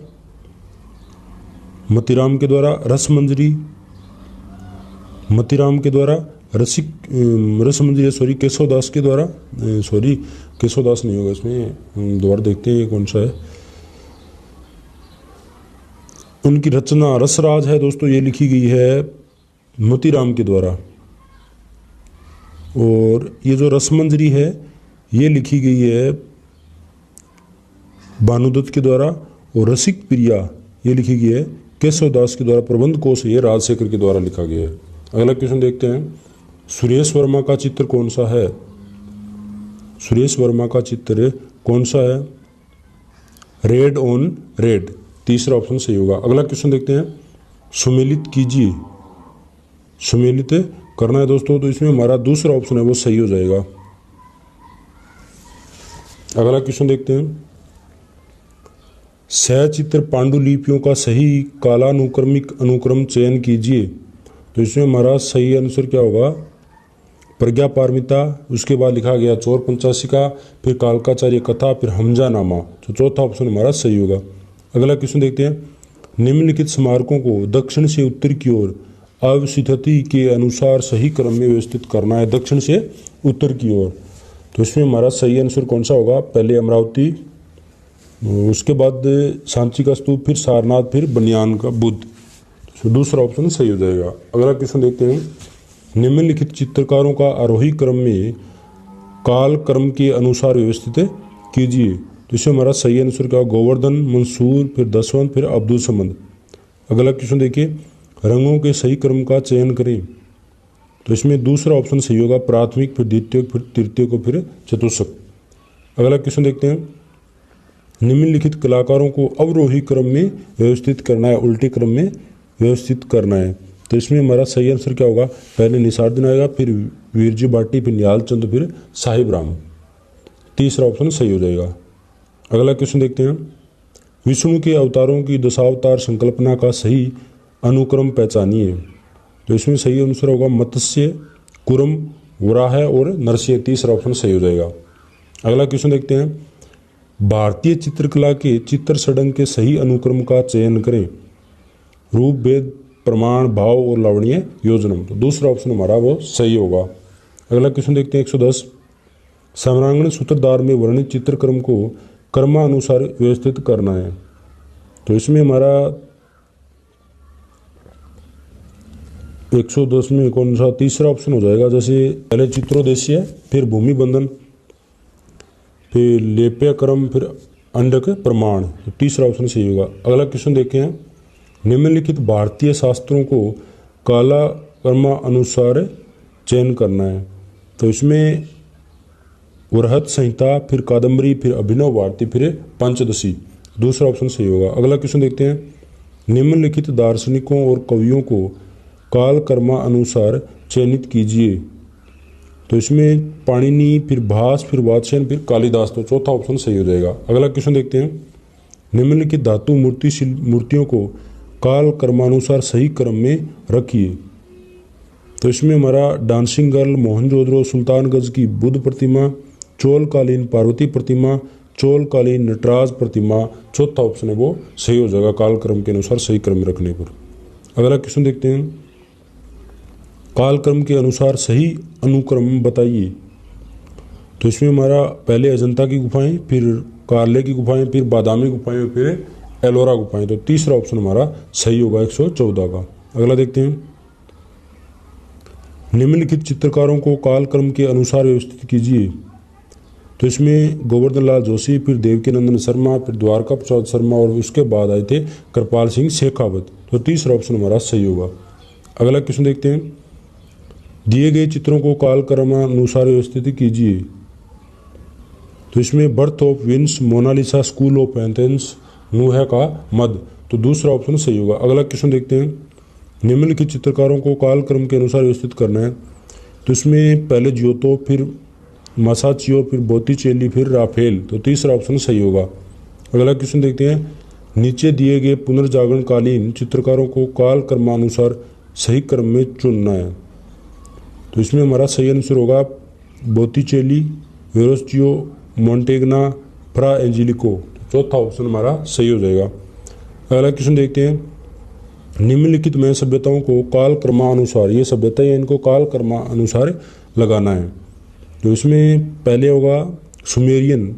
मतीराम के द्वारा। रसमंजरी मतीराम के द्वारा। रसमंजरी सॉरी केशवदास के द्वारा, सॉरी केशवदास नहीं होगा इसमें, दोबारा देखते हैं ये कौन सा है। उनकी रचना रसराज है दोस्तों, ये लिखी गई है मोतीराम के द्वारा। और ये जो रसमंजरी है ये लिखी गई है भानुदत्त के द्वारा। और रसिक प्रिया ये लिखी गई है केशवदास के द्वारा। प्रबंध कोश ये राजशेखर के द्वारा लिखा गया है। अगला क्वेश्चन देखते हैं, सुरेश वर्मा का चित्र कौन सा है। सुरेश वर्मा का चित्र कौन सा है, रेड ऑन रेड, तीसरा ऑप्शन सही होगा। अगला क्वेश्चन देखते हैं, सुमेलित कीजिए। सुमेलित करना है दोस्तों, तो इसमें हमारा दूसरा ऑप्शन है वो सही हो जाएगा। अगला क्वेश्चन देखते हैं, सचित्र पांडुलिपियों का सही कालानुक्रमिक अनुक्रम चयन कीजिए। तो इसमें हमारा सही आंसर क्या होगा? प्रज्ञा पारमिता, उसके बाद लिखा गया चोर पंचाशिका, फिर कालकाचार्य कथा, फिर हमजानामा। तो चौथा ऑप्शन हमारा सही होगा। अगला क्वेश्चन देखते हैं। निम्नलिखित स्मारकों को दक्षिण से उत्तर की ओर अवस्थिति के अनुसार सही क्रम में व्यवस्थित करना है। दक्षिण से उत्तर की ओर, तो इसमें हमारा सही आंसर कौन सा होगा? पहले अमरावती, उसके बाद सांची का स्तूप, फिर सारनाथ, फिर बनियान का बुद्ध। तो दूसरा ऑप्शन सही हो जाएगा। अगला क्वेश्चन देखते हैं। निम्नलिखित चित्रकारों का आरोही क्रम में काल क्रम के अनुसार व्यवस्थित कीजिए। तो इसमें हमारा सही आंसर क्या? गोवर्धन, मंसूर, फिर दसवंत, फिर अब्दुल समद। अगला क्वेश्चन देखिए। रंगों के सही क्रम का चयन करें। तो इसमें दूसरा ऑप्शन सही होगा, प्राथमिक, फिर द्वितीयक, फिर तृतीयक, फिर चतुष्क। अगला क्वेश्चन देखते हैं। निम्नलिखित कलाकारों को अवरोही क्रम में व्यवस्थित करना है, उल्टे क्रम में व्यवस्थित करना है। तो इसमें हमारा सही आंसर क्या होगा? पहले निसारदीन आएगा, फिर वीरजी भाटी, फिर निहाल चंद, फिर साहिब राम। तीसरा ऑप्शन सही हो जाएगा। अगला क्वेश्चन देखते हैं। विष्णु के अवतारों की दशावतार संकल्पना का सही अनुक्रम पहचानिए। तो इसमें सही आंसर होगा मत्स्य, कुरम, वराह और नरसिंह। तीसरा ऑप्शन सही हो जाएगा। अगला क्वेश्चन देखते हैं। भारतीय चित्रकला के चित्र षडंग के सही अनुक्रम का चयन करें। रूप, भेद, प्रमाण, भाव और लावण्य योजनम। तो दूसरा ऑप्शन हमारा वो सही होगा। अगला क्वेश्चन देखते हैं। 110। समरांगण सूत्रधार में वर्णित चित्रक्रम को क्रमानुसार व्यवस्थित करना है। तो इसमें हमारा 110 में कौन सा? तीसरा ऑप्शन हो जाएगा। जैसे पहले चित्रोदेशीय, फिर भूमि बंधन, फिर लेप्य क्रम, फिर अंडक प्रमाण। तो तीसरा ऑप्शन सही होगा। अगला क्वेश्चन देखें हैं। निम्नलिखित भारतीय शास्त्रों को काला क्रमानुसार चयन करना है। तो इसमें वृहत संहिता, फिर कादम्बरी, फिर अभिनव भारती, फिर पंचदशी। दूसरा ऑप्शन सही होगा। अगला क्वेश्चन देखते हैं। निम्नलिखित दार्शनिकों और कवियों को काल क्रमानुसार चयनित कीजिए। तो इसमें पाणिनि, फिर भास, फिर वात्स्यायन, फिर कालिदास। तो चौथा ऑप्शन सही हो जाएगा। अगला क्वेश्चन देखते हैं। निम्नलिखित धातु मूर्तियों को काल क्रमानुसार सही क्रम में रखिए। तो इसमें हमारा डांसिंग गर्ल, मोहनजोदड़ो, सुल्तानगंज की बुद्ध प्रतिमा, चोलकालीन पार्वती प्रतिमा, चोलकालीन नटराज प्रतिमा। चौथा ऑप्शन है वो सही हो जाएगा काल क्रम के अनुसार सही क्रम में रखने पर। अगला क्वेश्चन देखते हैं। कालक्रम के अनुसार सही अनुक्रम बताइए। तो इसमें हमारा पहले अजंता की गुफाएं, फिर कार्ले की गुफाएं, फिर बादामी गुफाएं, फिर एलोरा गुफाएं। तो तीसरा ऑप्शन हमारा सही होगा 114 का। अगला देखते हैं। निम्नलिखित चित्रकारों को कालक्रम के अनुसार व्यवस्थित कीजिए। तो इसमें गोवर्धन लाल जोशी, फिर देवकीनंदन शर्मा, फिर द्वारका प्रसाद शर्मा और उसके बाद आए थे कृपाल सिंह शेखावत। तो तीसरा ऑप्शन हमारा सही होगा। अगला क्वेश्चन देखते हैं। दिए गए चित्रों को कालक्रमानुसार व्यवस्थित कीजिए। तो इसमें birth of Venus, Mona Lisa, school of Athens, नूह का मद। तो दूसरा ऑप्शन सही होगा। अगला क्वेश्चन देखते हैं। निम्नलिखित चित्रकारों को कालक्रम के अनुसार व्यवस्थित करना है। तो इसमें पहले जियोतो, फिर मासाचियो, फिर बोत्तिचेली, फिर राफेल। तो तीसरा ऑप्शन सही होगा। अगला क्वेश्चन देखते हैं। नीचे दिए गए पुनर्जागरणकालीन चित्रकारों को कालक्रमानुसार सही क्रम में चुनना है। तो इसमें हमारा सही आंसर होगा बोत्तिचेली, वेरोस्चियो, मोंटेग्ना, फ्रा एंजेलिको। चौथा ऑप्शन हमारा सही हो जाएगा। अगला क्वेश्चन देखते हैं। निम्नलिखित में सभ्यताओं को काल क्रमानुसार, ये सभ्यताएं इनको काल क्रमानुसार लगाना है। तो इसमें पहले होगा सुमेरियन,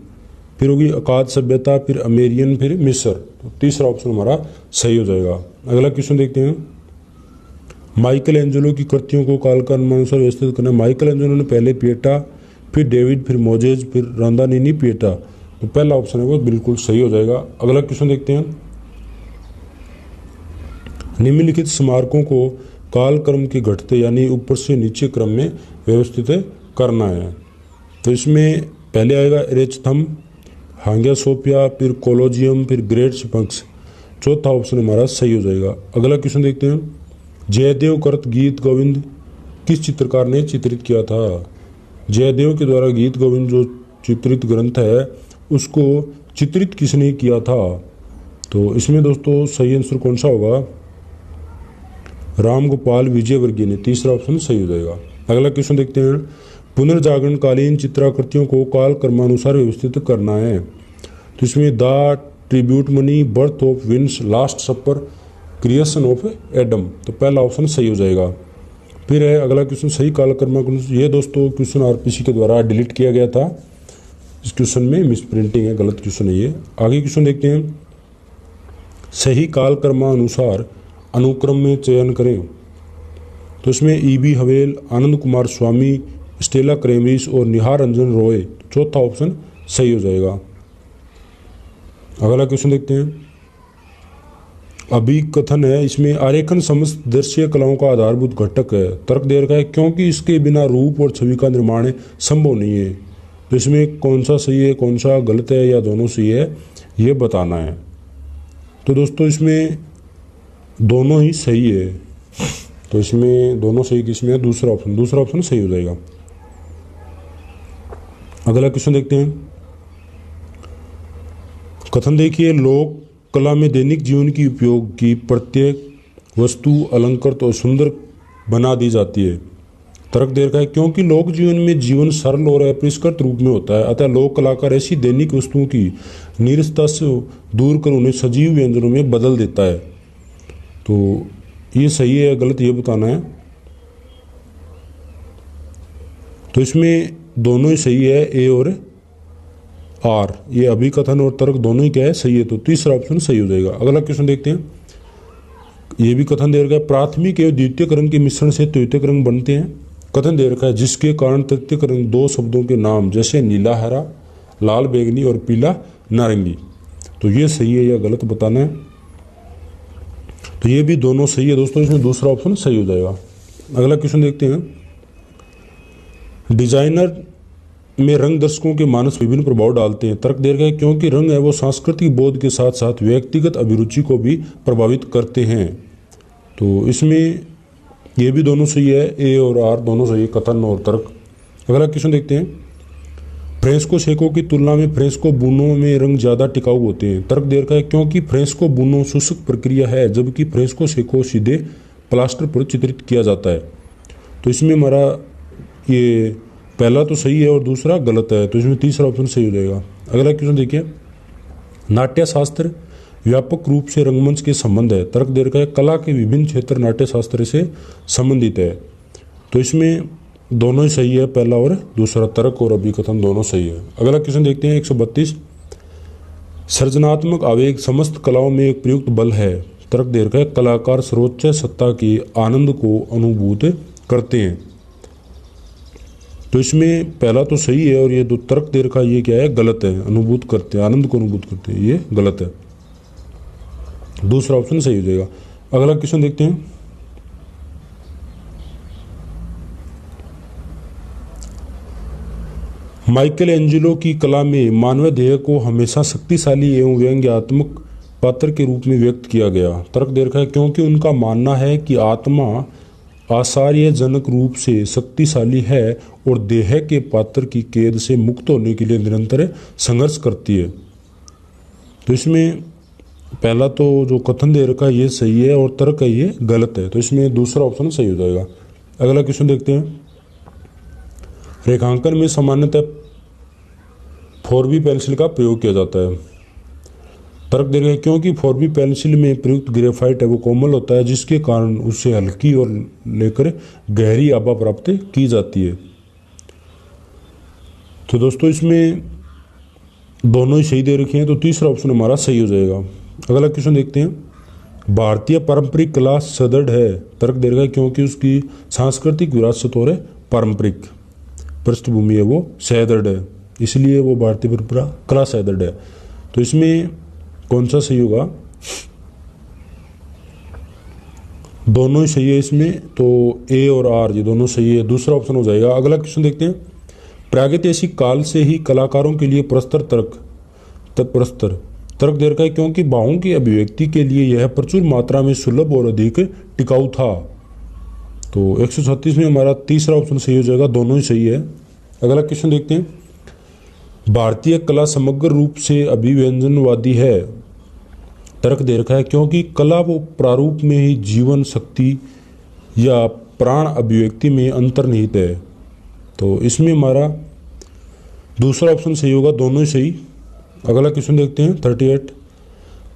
फिर होगी अकाद सभ्यता, फिर अमेरियन, फिर मिस्र। तो तीसरा ऑप्शन हमारा सही हो जाएगा। अगला क्वेश्चन देखते हैं। माइकल एंजेलो की कृतियों को कालक्रमानुसार व्यवस्थित करना। माइकल एंजेलो ने पहले पिएटा, फिर डेविड, फिर मोजेज, फिर रांदानिनी पिएटा। तो पहला ऑप्शन है वो बिल्कुल सही हो जाएगा। अगला क्वेश्चन देखते हैं। निम्नलिखित स्मारकों को कालक्रम के घटते यानी ऊपर से नीचे क्रम में व्यवस्थित करना है। तो इसमें पहले आएगा एरेचथम, हांग्या सोफिया, फिर कोलोजियम, फिर ग्रेट स्फिंक्स। चौथा ऑप्शन हमारा सही हो जाएगा। अगला क्वेश्चन देखते हैं। जयदेव कृत गीत गोविंद किस चित्रकार ने चित्रित किया था? जयदेव के द्वारा गीत गोविंद जो चित्रित ग्रंथ है उसको चित्रित किसने किया था? तो इसमें दोस्तों सही आंसर कौन सा होगा? राम गोपाल विजयवर्गीय, तीसरा ऑप्शन सही हो जाएगा। अगला क्वेश्चन देखते हैं। पुनर्जागरणकालीन चित्राकृतियों को काल क्रमानुसार व्यवस्थित करना है। तो इसमें the tribute money, birth of Venus, last supper, creation of Adam, तो पहला ऑप्शन सही हो जाएगा। फिर है अगला क्वेश्चन, सही काल क्रमानुसार। ये दोस्तों क्वेश्चन आरपीसी के द्वारा डिलीट किया गया था, इस क्वेश्चन में मिस प्रिंटिंग है, गलत क्वेश्चन है ये। आगे क्वेश्चन देखते हैं। सही काल क्रमानुसार अनुक्रम में चयन करें। तो इसमें ई.बी. हवेल, आनंद कुमार स्वामी, स्टेला क्रेमरिस और निहार रंजन रॉय, चौथा ऑप्शन सही हो जाएगा। अगला क्वेश्चन देखते हैं। अभिकथन है, इसमें आरेखन समस्त दृश्य कलाओं का आधारभूत घटक है। तर्क दे रखा है क्योंकि इसके बिना रूप और छवि का निर्माण संभव नहीं है। तो इसमें कौन सा सही है, कौन सा गलत है या दोनों सही है, ये बताना है। तो दोस्तों इसमें दोनों ही सही है। तो इसमें दोनों सही किसमें है? दूसरा ऑप्शन सही हो जाएगा। अगला क्वेश्चन देखते हैं। कथन देखिए, लोक कला में दैनिक जीवन की उपयोग की प्रत्येक वस्तु अलंकृत और सुंदर बना दी जाती है। तर्क दे रखा है क्योंकि लोक जीवन में जीवन सरल और अपरिष्कृत रूप में होता है, अतः लोक कलाकार ऐसी दैनिक वस्तुओं की नीरसता से दूर कर उन्हें सजीव व्यंजनों में बदल देता है। तो ये सही है या गलत, ये बताना है। तो इसमें दोनों ही सही है, ए और आर। ये अभिकथन और तर्क दोनों ही क्या है? सही है। तो तीसरा ऑप्शन सही हो जाएगा। अगला क्वेश्चन देखते हैं। ये भी कथन दे रखा है, प्राथमिक एवं द्वितीयक रंग के मिश्रण से तृतीयक रंग बनते हैं। कथन दे रखा है जिसके कारण तृतीयक रंग दो शब्दों के नाम जैसे नीला हरा, लाल बैंगनी और पीला नारंगी। तो ये सही है या गलत बताना है। तो ये भी दोनों सही है दोस्तों, इसमें दूसरा ऑप्शन सही हो जाएगा। अगला क्वेश्चन देखते हैं। डिजाइनर में रंग दर्शकों के मानस विभिन्न प्रभाव डालते हैं। तर्क दे रखा है क्योंकि रंग है वो सांस्कृतिक बोध के साथ साथ व्यक्तिगत अभिरुचि को भी प्रभावित करते हैं। तो इसमें ये भी दोनों सही है, ए और आर दोनों सही है, कथन और तर्क। अगला क्वेश्चन देखते हैं। फ्रेस्को शेकों की तुलना में फ्रेस्को बुनों में रंग ज़्यादा टिकाऊ होते हैं। तर्क दे रखा है क्योंकि फ्रेस्को बुनों शुष्क प्रक्रिया है, जबकि फ्रेस्को शेको सीधे प्लास्टर पर चित्रित किया जाता है। तो इसमें हमारा ये पहला तो सही है और दूसरा गलत है, तो इसमें तीसरा ऑप्शन सही हो जाएगा। अगला क्वेश्चन देखिए। नाट्यशास्त्र व्यापक रूप से रंगमंच के संबंध है। तर्क दे रखा है कला के विभिन्न क्षेत्र नाट्यशास्त्र से संबंधित है। तो इसमें दोनों ही सही है, पहला और दूसरा, तर्क और अभिकथन दोनों सही है। अगला क्वेश्चन देखते हैं। 132। सृजनात्मक आवेग समस्त कलाओं में एक प्रयुक्त बल है। तर्क दे रखा है कलाकार सर्वोच्च सत्ता के आनंद को अनुभूत करते हैं। तो इसमें पहला तो सही है और ये दो तर्क दे रखा है ये क्या है? गलत है। अनुभूत करते हैं, आनंद को अनुभूत करते हैं, ये गलत है। दूसरा ऑप्शन सही हो जाएगा। अगला क्वेश्चन देखते हैं। माइकल एंजेलो की कला में मानव देह को हमेशा शक्तिशाली एवं व्यंग्यात्मक पात्र के रूप में व्यक्त किया गया। तर्क दे रखा है क्योंकि उनका मानना है कि आत्मा आश्चर्यजनक रूप से शक्तिशाली है और देह के पात्र की कैद से मुक्त होने के लिए निरंतर संघर्ष करती है। तो इसमें पहला तो जो कथन दे रखा है ये सही है और तर्क है ये गलत है, तो इसमें दूसरा ऑप्शन सही हो जाएगा। अगला क्वेश्चन देखते हैं। रेखांकन में सामान्यतः 4B पेंसिल का प्रयोग किया जाता है। तर्क दे रहे हैं क्योंकि 4B पेंसिल में प्रयुक्त ग्रेफाइट है वो कोमल होता है, जिसके कारण उससे हल्की और लेकर गहरी आभा प्राप्त की जाती है। तो दोस्तों इसमें दोनों ही सही दे रखे हैं, तो तीसरा ऑप्शन हमारा सही हो जाएगा। अगला क्वेश्चन देखते हैं। भारतीय पारंपरिक कला सदृढ़ है। तर्क दे रखा है क्योंकि उसकी सांस्कृतिक विरासत और पारंपरिक पृष्ठभूमि है वो सदृढ़ है, इसलिए वो भारतीय परंपरा कला सदृढ़ है। तो इसमें कौन सा सही होगा? दोनों ही सही है इसमें, तो ए और आर ये दोनों सही है, दूसरा ऑप्शन हो जाएगा। अगला क्वेश्चन देखते हैं। प्रागैतिहासिक काल से ही कलाकारों के लिए प्रस्तर तर्क दे रखा है क्योंकि भावों की अभिव्यक्ति के लिए यह प्रचुर मात्रा में सुलभ और अधिक टिकाऊ था। तो 136 में हमारा तीसरा ऑप्शन सही हो जाएगा, दोनों ही सही है। अगला क्वेश्चन देखते हैं। भारतीय कला समग्र रूप से अभिव्यंजनवादी है। तर्क दे रखा है क्योंकि कला व प्रारूप में ही जीवन शक्ति या प्राण अभिव्यक्ति में अंतर्निहित है। तो इसमें हमारा दूसरा ऑप्शन सही होगा, दोनों ही सही। अगला क्वेश्चन देखते हैं 38।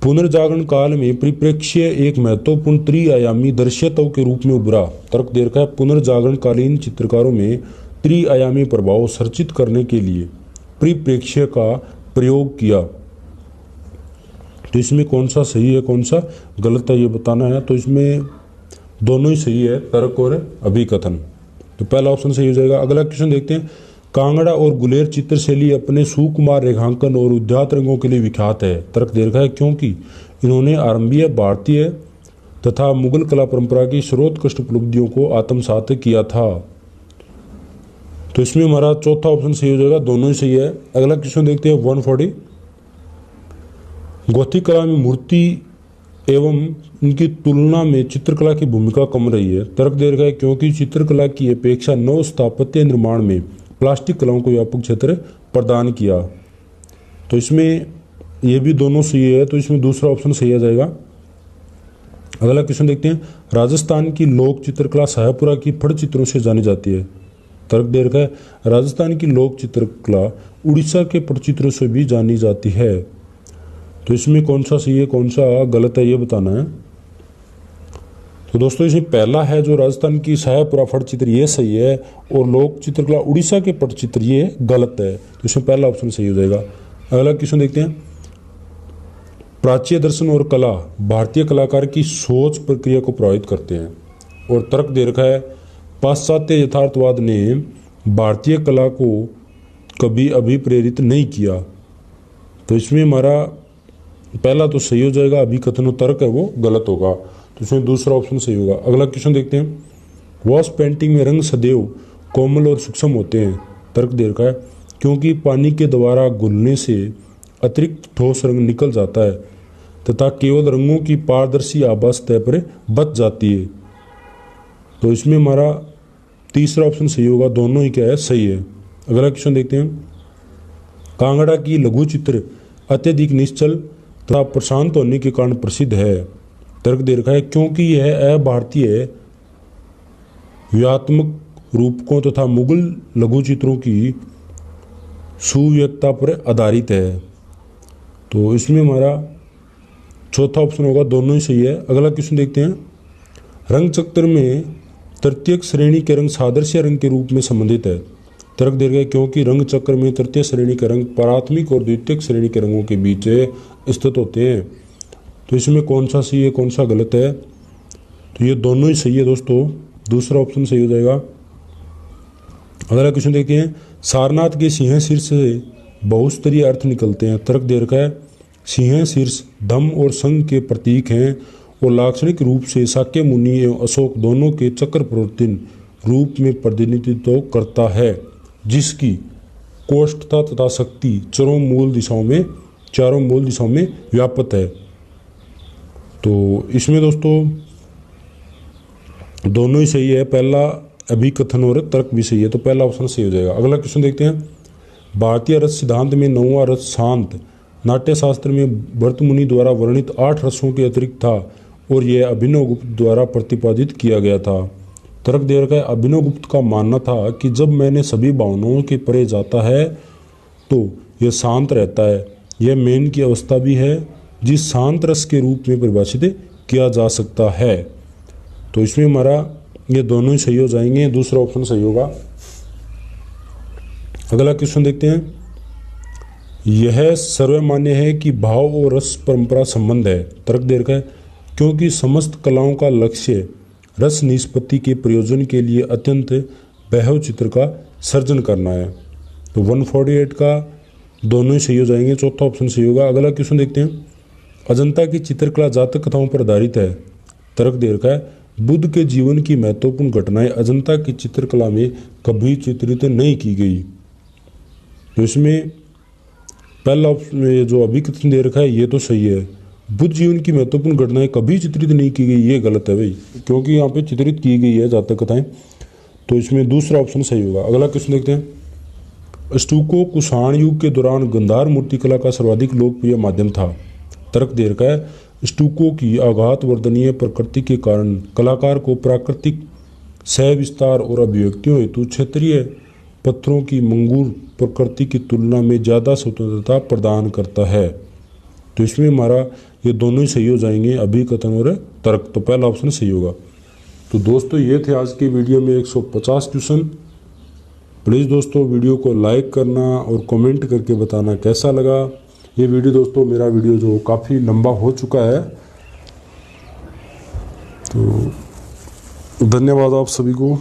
पुनर्जागरण काल में परिप्रेक्ष्य एक महत्वपूर्ण त्रिआयामी दृश्यत्व के रूप में उभरा। तर्क दे रखा है पुनर्जागरण कालीन चित्रकारों में त्रिआयामी प्रभाव सर्जित करने के लिए परिप्रेक्ष्य का प्रयोग किया। तो इसमें कौन सा सही है कौन सा गलत है ये बताना है। तो इसमें दोनों ही सही है, तर्क और अभिकथन। तो पहला ऑप्शन सही हो जाएगा। अगला क्वेश्चन देखते हैं। कांगड़ा और गुलेर चित्रशैली अपने सुकुमार रेखांकन और उद्यात रंगों के लिए विख्यात है। तर्क दे रखा है क्योंकि इन्होंने आरंभीय भारतीय तथा मुगल कला परंपरा की सर्वोत्कृष्ट उपलब्धियों को आत्मसात किया था। तो इसमें हमारा चौथा ऑप्शन सही हो जाएगा, दोनों ही सही है। अगला क्वेश्चन देखते हैं 140। गौथिक कला में मूर्ति एवं इनकी तुलना में चित्रकला की भूमिका कम रही है। तर्क दे रखा है क्योंकि चित्रकला की अपेक्षा नव स्थापत्य निर्माण में प्लास्टिक कलाओं को व्यापक क्षेत्र प्रदान किया। तो इसमें ये भी दोनों सही है, तो इसमें दूसरा ऑप्शन सही आ जाएगा। अगला क्वेश्चन देखते हैं। राजस्थान की लोक चित्रकला शाहपुरा की फड़ चित्रों से जानी जाती है। तर्क दे रखा है राजस्थान की लोक चित्रकला उड़ीसा के फड़ चित्रों से भी जानी जाती है। तो इसमें कौन सा सही है कौन सा गलत है ये बताना है। तो दोस्तों इसमें पहला है जो राजस्थान की शाहपुरा फट चित्र ये सही है, और लोक चित्रकला उड़ीसा के पट चित्र ये गलत है। तो इसमें पहला ऑप्शन सही हो जाएगा। अगला क्वेश्चन देखते हैं। प्राच्य दर्शन और कला भारतीय कलाकार की सोच प्रक्रिया को प्रभावित करते हैं। और तर्क दे रखा है पाश्चात्य यथार्थवाद ने भारतीय कला को कभी अभिप्रेरित नहीं किया। तो इसमें हमारा पहला तो सही हो जाएगा, अभिकथन तर्क है वो गलत होगा। तो इसमें दूसरा ऑप्शन सही होगा। अगला क्वेश्चन देखते हैं। वॉश पेंटिंग में रंग सदैव कोमल और सूक्ष्म होते हैं। तर्क दे रखा है क्योंकि पानी के द्वारा घुलने से अतिरिक्त ठोस रंग निकल जाता है तथा केवल रंगों की पारदर्शी आभास सतह पर बच जाती है। तो इसमें हमारा तीसरा ऑप्शन सही होगा, दोनों ही क्या है सही है। अगला क्वेश्चन देखते हैं। कांगड़ा की लघु चित्र अत्यधिक निश्चल तथा प्रशांत होने के कारण प्रसिद्ध है। तर्क दे रखा है क्योंकि यह अभारतीय व्यूहात्मक रूपकों तथा मुगल लघु चित्रों की सुव्यक्ता पर आधारित है। तो इसमें हमारा चौथा ऑप्शन होगा, दोनों ही सही है। अगला क्वेश्चन देखते हैं। रंग चक्र में तृतीय श्रेणी के रंग सादृश्य रंग के रूप में संबंधित है। तर्क दे रखा है क्योंकि रंग चक्र में तृतीय श्रेणी के रंग प्राथमिक और द्वितीय श्रेणी के रंगों के बीच स्थित होते हैं। तो इसमें कौन सा सही है कौन सा गलत है। तो ये दोनों ही सही है दोस्तों, दूसरा ऑप्शन सही हो जाएगा। अगला क्वेश्चन देखते हैं। सारनाथ के सिंह शीर्ष से बहुस्तरीय अर्थ निकलते हैं। तर्क दे रखा है सिंह शीर्ष धम्म और संघ के प्रतीक हैं और लाक्षणिक रूप से शाक्य मुनि एवं अशोक दोनों के चक्र प्रवर्तन रूप में प्रतिनिधित्व करता है, जिसकी कोष्ठता तथा शक्ति चारों मूल दिशाओं में व्याप्त है। तो इसमें दोस्तों दोनों ही सही है, पहला अभिकथन और तर्क भी सही है, तो पहला ऑप्शन सही हो जाएगा। अगला क्वेश्चन देखते हैं। भारतीय रस सिद्धांत में 9वां रस शांत नाट्य शास्त्र में भरत मुनि द्वारा वर्णित 8 रसों के अतिरिक्त था और यह अभिनव गुप्त द्वारा प्रतिपादित किया गया था। तर्क दे रखा है अभिनव गुप्त का मानना था कि जब मैंने सभी भावनाओं के परे जाता है तो यह शांत रहता है। यह मेन की अवस्था भी है जिस शांत रस के रूप में परिभाषित किया जा सकता है। तो इसमें हमारा ये दोनों ही सही हो जाएंगे, दूसरा ऑप्शन सही होगा। अगला क्वेश्चन देखते हैं। यह सर्वमान्य है कि भाव और रस परंपरा संबंध है। तर्क दे रखा है क्योंकि समस्त कलाओं का लक्ष्य रस निष्पत्ति के प्रयोजन के लिए अत्यंत वैभव चित्र का सर्जन करना है। तो 148 का दोनों ही सही हो जाएंगे, चौथा ऑप्शन सही होगा। अगला क्वेश्चन देखते हैं। अजंता की चित्रकला जातक कथाओं पर आधारित है। तर्क दे रखा है बुद्ध के जीवन की महत्वपूर्ण घटनाएं अजंता की चित्रकला में कभी चित्रित नहीं की गई। तो इसमें पहला ऑप्शन जो अभिकथन दे रखा है ये तो सही है। बुद्ध जीवन की महत्वपूर्ण घटनाएं कभी चित्रित नहीं की गई ये गलत है भाई, क्योंकि यहाँ पे चित्रित की गई है जातक कथाएं। तो इसमें दूसरा ऑप्शन सही होगा। अगला क्वेश्चन देखते हैं। स्टूको कुषाण युग के दौरान गंधार मूर्ति कला का सर्वाधिक लोकप्रिय माध्यम था। तर्क दे रखा है स्टूको की आघात वर्धनीय प्रकृति के कारण कलाकार को प्राकृतिक सह विस्तार और अभिव्यक्तियों हेतु क्षेत्रीय पत्थरों की मंगूर प्रकृति की तुलना में ज़्यादा स्वतंत्रता प्रदान करता है। तो इसमें हमारा ये दोनों ही सही हो जाएंगे, अभिकथन और तर्क। तो पहला ऑप्शन सही होगा। तो दोस्तों ये थे आज की वीडियो में 150 क्वेश्चन। प्लीज़ दोस्तों वीडियो को लाइक करना और कमेंट करके बताना कैसा लगा। ये वीडियो दोस्तों, मेरा वीडियो जो काफ़ी लंबा हो चुका है, तो धन्यवाद आप सभी को।